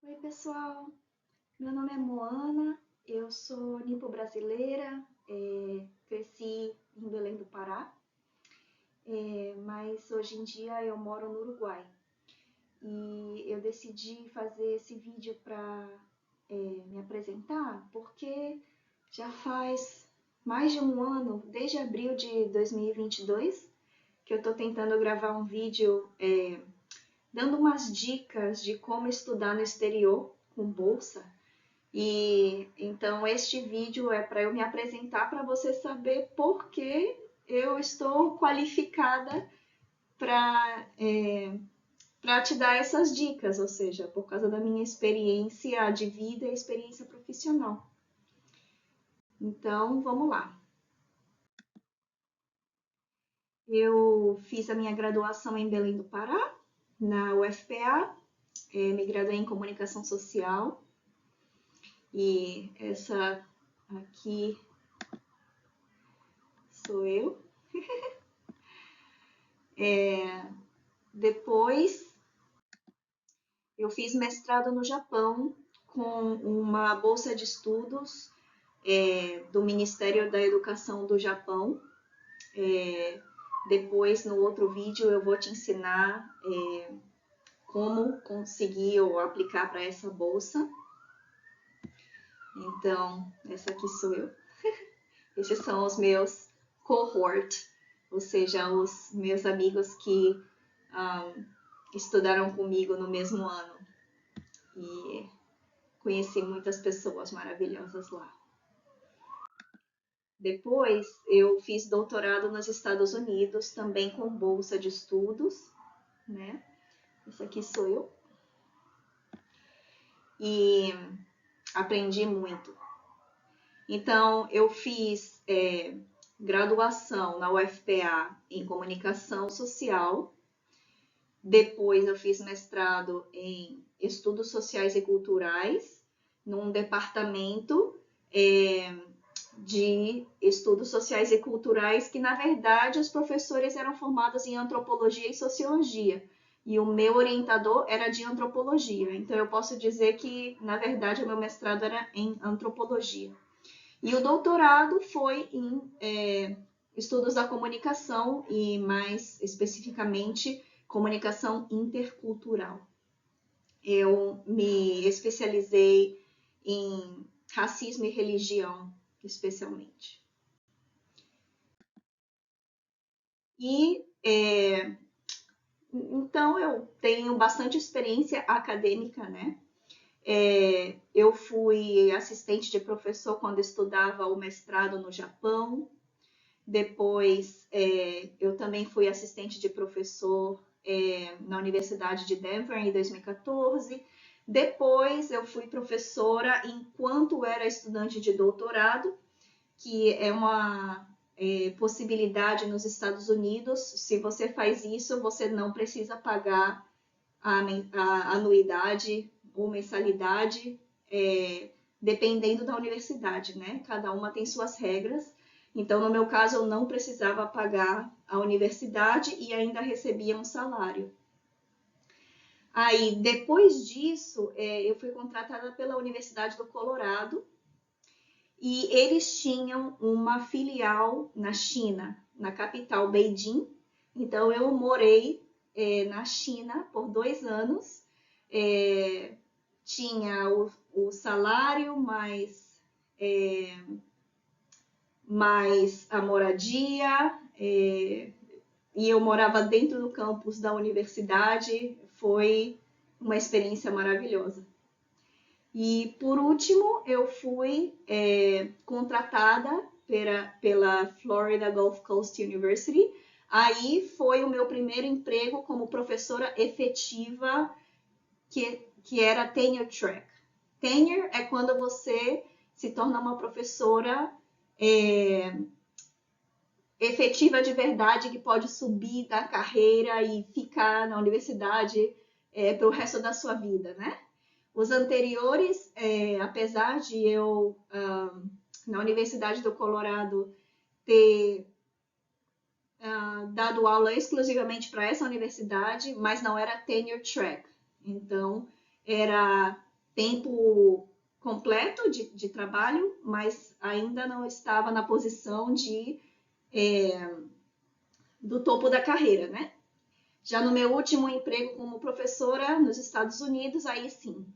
Oi, pessoal. Meu nome é Moana, eu sou nipo-brasileira, cresci em Belém do Pará, mas hoje em dia eu moro no Uruguai. E eu decidi fazer esse vídeo para me apresentar porque já faz mais de um ano, desde abril de 2022, que eu estou tentando gravar um vídeo dando umas dicas de como estudar no exterior com bolsa. E então este vídeo é para eu me apresentar para você saber por que eu estou qualificada para para te dar essas dicas, ou seja, por causa da minha experiência de vida e experiência profissional. Então, vamos lá. Eu fiz a minha graduação em Belém do Pará, na UFPA, me graduei em comunicação social e essa aqui sou eu. Depois eu fiz mestrado no Japão com uma bolsa de estudos do Ministério da Educação do Japão. Depois, no outro vídeo, eu vou te ensinar como conseguir ou aplicar para essa bolsa. Então, essa aqui sou eu. Esses são os meus cohort, ou seja, os meus amigos que estudaram comigo no mesmo ano. E conheci muitas pessoas maravilhosas lá. Depois, eu fiz doutorado nos Estados Unidos, também com bolsa de estudos, né? Esse aqui sou eu. E aprendi muito. Então, eu fiz graduação na UFPA em comunicação social. Depois, eu fiz mestrado em estudos sociais e culturais, num departamento de estudos sociais e culturais, que na verdade os professores eram formados em antropologia e sociologia, e o meu orientador era de antropologia, então eu posso dizer que na verdade o meu mestrado era em antropologia. E o doutorado foi em estudos da comunicação e mais especificamente comunicação intercultural. Eu me especializei em racismo e religião, especialmente. E então eu tenho bastante experiência acadêmica, né? Eu fui assistente de professor quando estudava o mestrado no Japão. Depois eu também fui assistente de professor na Universidade de Denver em 2014. Depois eu fui professora enquanto era estudante de doutorado, que é uma possibilidade nos Estados Unidos. Se você faz isso, você não precisa pagar a anuidade ou mensalidade, dependendo da universidade, né? Cada uma tem suas regras. Então, no meu caso, eu não precisava pagar a universidade e ainda recebia um salário. Aí, depois disso, eu fui contratada pela Universidade do Colorado, e eles tinham uma filial na China, na capital Beijing. Então eu morei na China por 2 anos. Tinha o salário mais a moradia, e eu morava dentro do campus da universidade. Foi uma experiência maravilhosa. E, por último, eu fui contratada pela Florida Gulf Coast University. Aí foi o meu primeiro emprego como professora efetiva, que era tenure track. Tenure é quando você se torna uma professora efetiva de verdade, que pode subir da carreira e ficar na universidade para o resto da sua vida, né? Os anteriores, apesar de eu, na Universidade do Colorado, ter dado aula exclusivamente para essa universidade, mas não era tenure track. Então, era tempo completo de trabalho, mas ainda não estava na posição do topo da carreira, né? Já no meu último emprego como professora nos Estados Unidos, aí sim,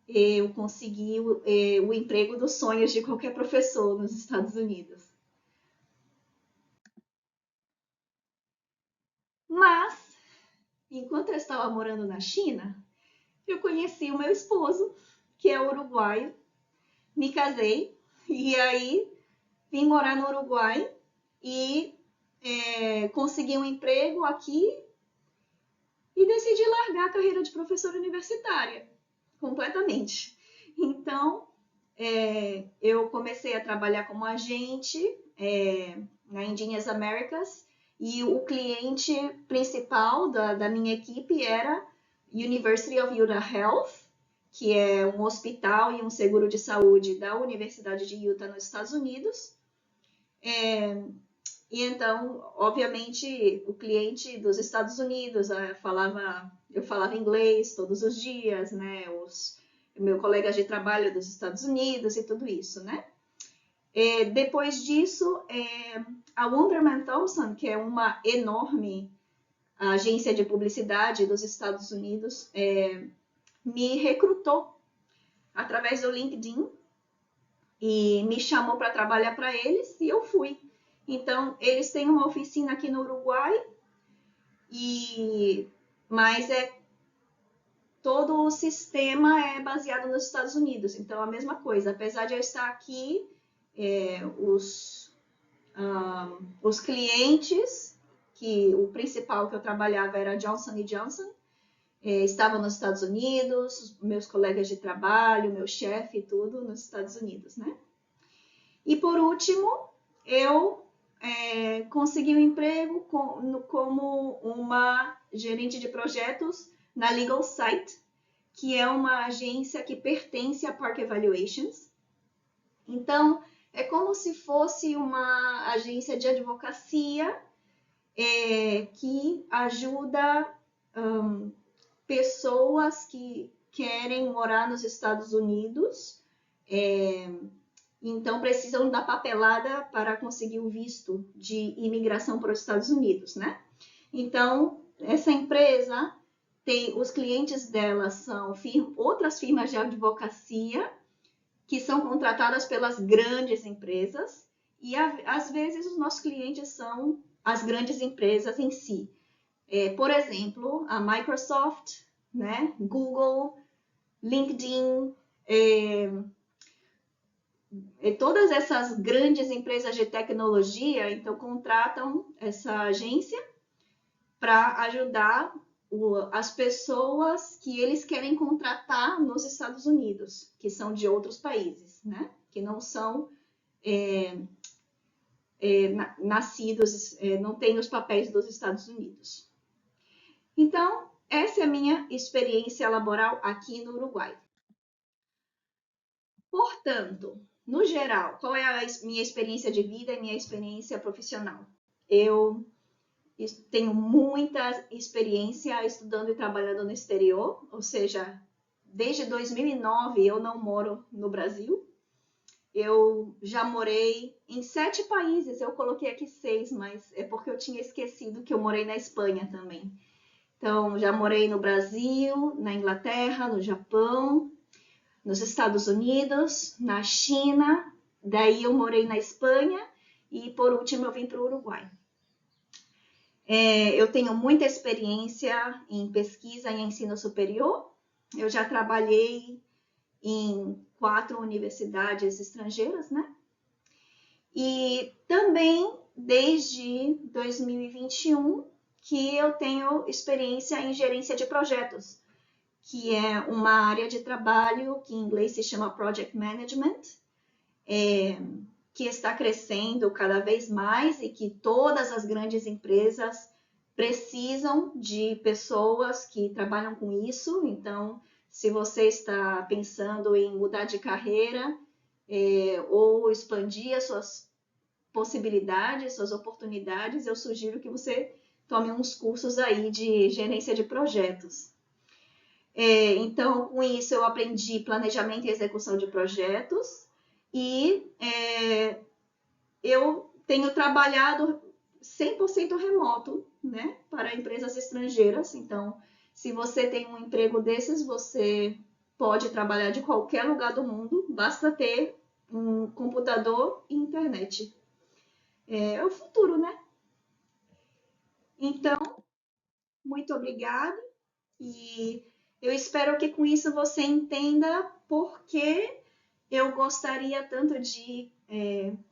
eu consegui o emprego dos sonhos de qualquer professor nos Estados Unidos. Mas, enquanto eu estava morando na China, eu conheci o meu esposo, que é uruguaio, me casei e aí vim morar no Uruguai e consegui um emprego aqui e decidi largar a carreira de professora universitária completamente. Então, eu comecei a trabalhar como agente na Engenhas Américas e o cliente principal da minha equipe era University of Utah Health, que é um hospital e um seguro de saúde da Universidade de Utah nos Estados Unidos. E então, obviamente, o cliente dos Estados Unidos eu falava inglês todos os dias, né? Meu colega de trabalho dos Estados Unidos e tudo isso, né? Depois disso, a Wunderman Thompson, que é uma enorme agência de publicidade dos Estados Unidos, me recrutou através do LinkedIn e me chamou para trabalhar para eles e eu fui. Então, eles têm uma oficina aqui no Uruguai, mas todo o sistema é baseado nos Estados Unidos. Então, a mesma coisa. Apesar de eu estar aqui, os clientes, que o principal que eu trabalhava era Johnson Johnson, estavam nos Estados Unidos, meus colegas de trabalho, meu chefe, tudo nos Estados Unidos, né? E por último, eu consegui um emprego como uma gerente de projetos na Legal Site, que é uma agência que pertence à Park Evaluations. Então, é como se fosse uma agência de advocacia que ajuda pessoas que querem morar nos Estados Unidos, então precisam da papelada para conseguir o visto de imigração para os Estados Unidos, né? Então, essa empresa os clientes dela são outras firmas de advocacia que são contratadas pelas grandes empresas e às vezes os nossos clientes são as grandes empresas em si. Por exemplo, a Microsoft, né? Google, LinkedIn, todas essas grandes empresas de tecnologia, então, contratam essa agência para ajudar as pessoas que eles querem contratar nos Estados Unidos, que são de outros países, né? Que não são nascidos, não têm os papéis dos Estados Unidos. Então, essa é a minha experiência laboral aqui no Uruguai. Portanto, no geral, qual é a minha experiência de vida e minha experiência profissional? Eu tenho muita experiência estudando e trabalhando no exterior, ou seja, desde 2009 eu não moro no Brasil. Eu já morei em 7 países, eu coloquei aqui 6, mas é porque eu tinha esquecido que eu morei na Espanha também. Então, já morei no Brasil, na Inglaterra, no Japão, nos Estados Unidos, na China, daí eu morei na Espanha e, por último, eu vim para o Uruguai. Eu tenho muita experiência em pesquisa e ensino superior. Eu já trabalhei em 4 universidades estrangeiras, né? E também, desde 2021, que eu tenho experiência em gerência de projetos, que é uma área de trabalho que em inglês se chama Project Management, que está crescendo cada vez mais e que todas as grandes empresas precisam de pessoas que trabalham com isso. Então, se você está pensando em mudar de carreira ou expandir as suas possibilidades, suas oportunidades, eu sugiro que você tome uns cursos aí de gerência de projetos. Então, com isso, eu aprendi planejamento e execução de projetos e eu tenho trabalhado 100% remoto, né, para empresas estrangeiras. Então, se você tem um emprego desses, você pode trabalhar de qualquer lugar do mundo, basta ter um computador e internet. É o futuro, né? Então, muito obrigada e eu espero que com isso você entenda por que eu gostaria tanto de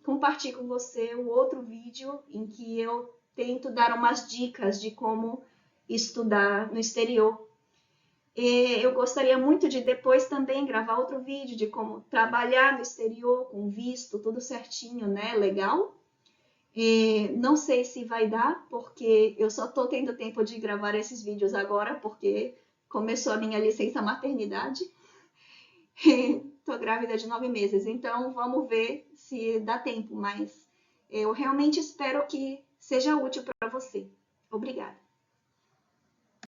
compartilhar com você o outro vídeo em que eu tento dar umas dicas de como estudar no exterior. Eu gostaria muito de depois também gravar outro vídeo de como trabalhar no exterior com visto, tudo certinho, né? Legal. Não sei se vai dar, porque eu só estou tendo tempo de gravar esses vídeos agora, porque começou a minha licença maternidade. Estou grávida de 9 meses, então vamos ver se dá tempo, mas eu realmente espero que seja útil para você. Obrigada.